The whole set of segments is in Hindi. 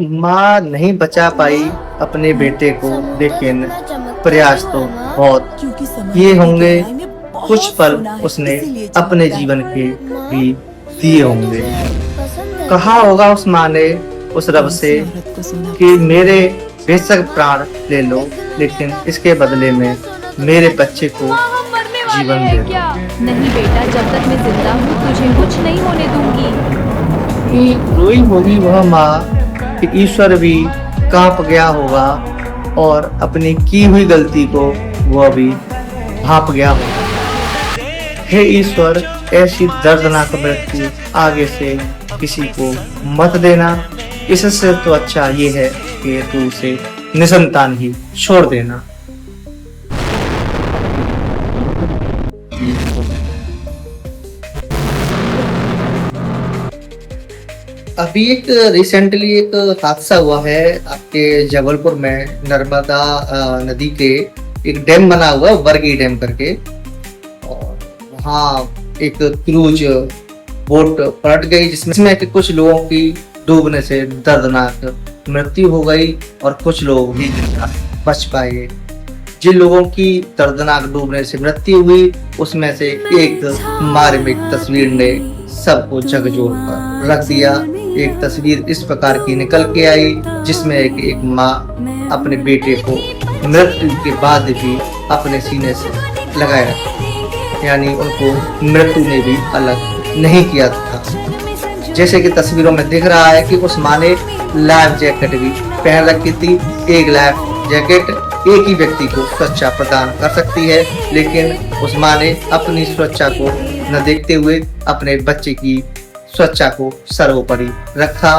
माँ नहीं बचा पाई अपने बेटे को, लेकिन प्रयास तो बहुत किए होंगे। कुछ पल उसने अपने जीवन के भी दिए होंगे। कहा होगा उस माँ ने उस रब से कि मेरे बेशक प्राण ले लो, लेकिन इसके बदले में मेरे बच्चे को माँ, हम मरने वाले जीवन हैं दे दो। क्या? नहीं बेटा, जब तक मैं जिंदा हूँ तुझे कुछ नहीं होने दूंगी। कि रोई होगी वह माँ कि ईश्वर भी कांप गया होगा और अपनी की हुई गलती को वह भी भाप गया होगा। हे ईश्वर, ऐसी दर्दनाक मृत्यु आगे से किसी को मत देना। इससे तो अच्छा ये है कि तू उसे निसंतान ही छोड़ देना। अभी एक रिसेंटली एक हादसा हुआ है आपके जबलपुर में। नर्मदा नदी के एक डैम बना हुआ है, वर्गी डैम करके, और वहाँ एक क्रूज बोट पलट गई जिसमें कि कुछ लोगों की डूबने से दर्दनाक मृत्यु हो गई और कुछ लोग भी बच पाए। जिन लोगों की दर्दनाक डूबने से मृत्यु हुई उसमें से एक मार्मिक तस्वीर ने सबको झकझोर कर रख दिया। एक तस्वीर इस प्रकार की निकल के आई जिसमें एक माँ अपने बेटे को मृत्यु के बाद भी अपने सीने से लगाए रखा, यानी उनको मृत्यु ने भी अलग नहीं किया था। जैसे कि तस्वीरों में दिख रहा है कि उस माँ ने लाइफ जैकेट भी पहन रखी थी। एक लाइफ जैकेट एक ही व्यक्ति को सुरक्षा प्रदान कर सकती है, लेकिन उस माँ ने अपनी सुरक्षा को न देखते हुए अपने बच्चे की सुरक्षा को सर्वोपरि रखा।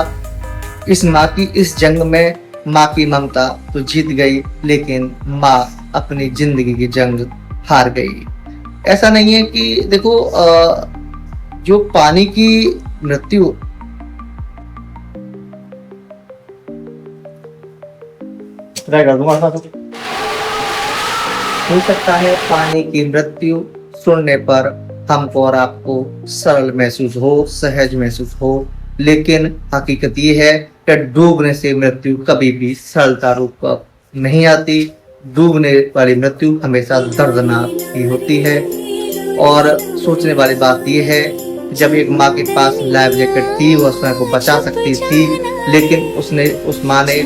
इस माँ की इस जंग में माँ की ममता तो जीत गई, लेकिन माँ अपनी जिंदगी की जंग हार गई। ऐसा नहीं है कि देखो जो पानी की मृत्यु हो सकता है, पानी की मृत्यु सुनने पर हमको और आपको सरल महसूस हो, सहज महसूस हो, लेकिन हकीकत ये है कि डूबने से मृत्यु कभी भी सरलता रूप नहीं आती। डूबने वाली मृत्यु हमेशा दर्दनाक ही होती है। और सोचने वाली बात यह है, जब एक माँ के पास लाइफ जैकेट थी, वह स्वयं को बचा सकती थी, लेकिन उस माँ ने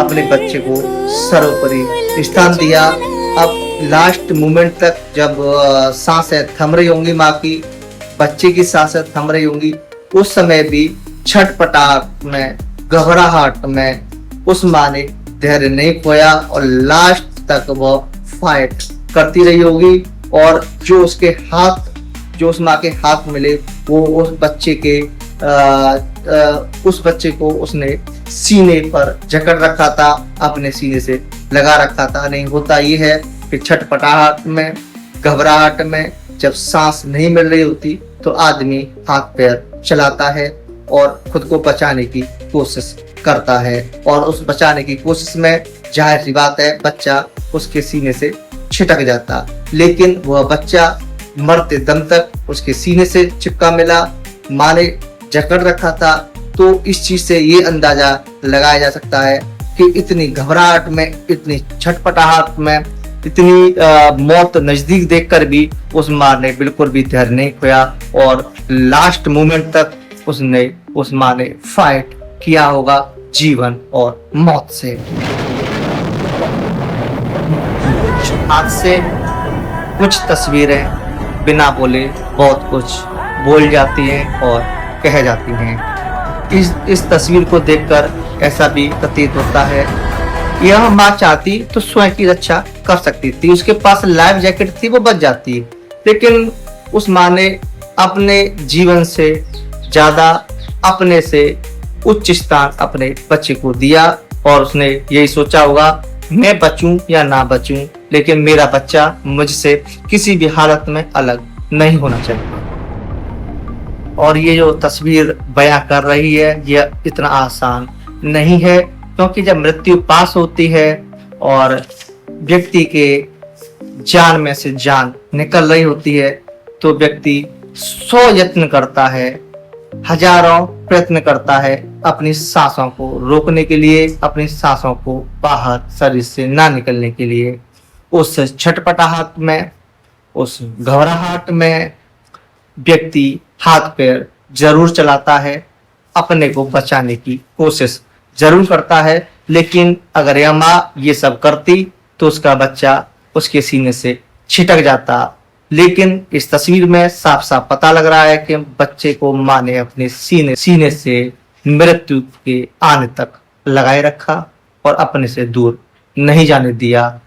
अपने बच्चे को सर्वोपरि स्थान दिया। अब लास्ट मोमेंट तक जब सांसें थम रही होंगी माँ की, बच्चे की सांसें थम रही होंगी, उस समय भी छटपटाहट में, घबराहट में उस माँ ने धैर्य नहीं खोया और लास्ट तक वह फाइट करती रही होगी। और जो उस माँ के हाथ मिले वो उस बच्चे को उसने सीने पर जकड़ रखा था, अपने सीने से लगा रखा था। नहीं, होता ये है कि छटपटाहट में, घबराहट में जब सांस नहीं मिल रही होती तो आदमी हाथ पैर चलाता है और खुद को बचाने की कोशिश करता है, और उस बचाने की कोशिश में जाहिर सी बात है बच्चा उसके सीने से छिटक जाता, लेकिन वह बच्चा मरते दम तक उसके सीने से चिपका मिला। माँ ने जकड़ रखा था। तो इस चीज से ये अंदाजा लगाया जा सकता है कि इतनी घबराहट में, इतनी छटपटाहट में, इतनी मौत नजदीक देखकर भी उस माँ ने बिल्कुल भी धैर्य नहीं खोया और लास्ट मोमेंट तक उस माँ ने फाइट किया होगा जीवन और मौत से। आज से कुछ तस्वीरें बिना बोले बहुत कुछ बोल जाती हैं और कह जाती हैं। इस तस्वीर को देखकर ऐसा भी प्रतीत होता है, यह माँ चाहती तो स्वयं की रक्षा कर सकती थी, उसके पास लाइफ जैकेट थी, वो बच जाती, लेकिन उस माँ ने अपने जीवन से ज्यादा अपने से उच्च स्थान अपने बच्चे को दिया और उसने यही सोचा होगा, मैं बचूं या ना बचूं, लेकिन मेरा बच्चा मुझसे किसी भी हालत में अलग नहीं होना चाहिए। और ये जो तस्वीर बयां कर रही है यह इतना आसान नहीं है, क्योंकि जब मृत्यु पास होती है और व्यक्ति के जान में से जान निकल रही होती है तो व्यक्ति 100 यत्न करता है हजारों प्रयत्न करता है अपनी सांसों को रोकने के लिए, अपनी सांसों को बाहर शरीर से ना निकलने के लिए। उस छटपटाहट में, उस घबराहट में व्यक्ति हाथ पैर जरूर चलाता है, अपने को बचाने की कोशिश जरूर करता है। लेकिन अगर यह माँ ये सब करती तो उसका बच्चा उसके सीने से छिटक जाता। लेकिन इस तस्वीर में साफ साफ पता लग रहा है कि बच्चे को माँ ने अपने सीने से मृत्यु के आने तक लगाए रखा और अपने से दूर नहीं जाने दिया।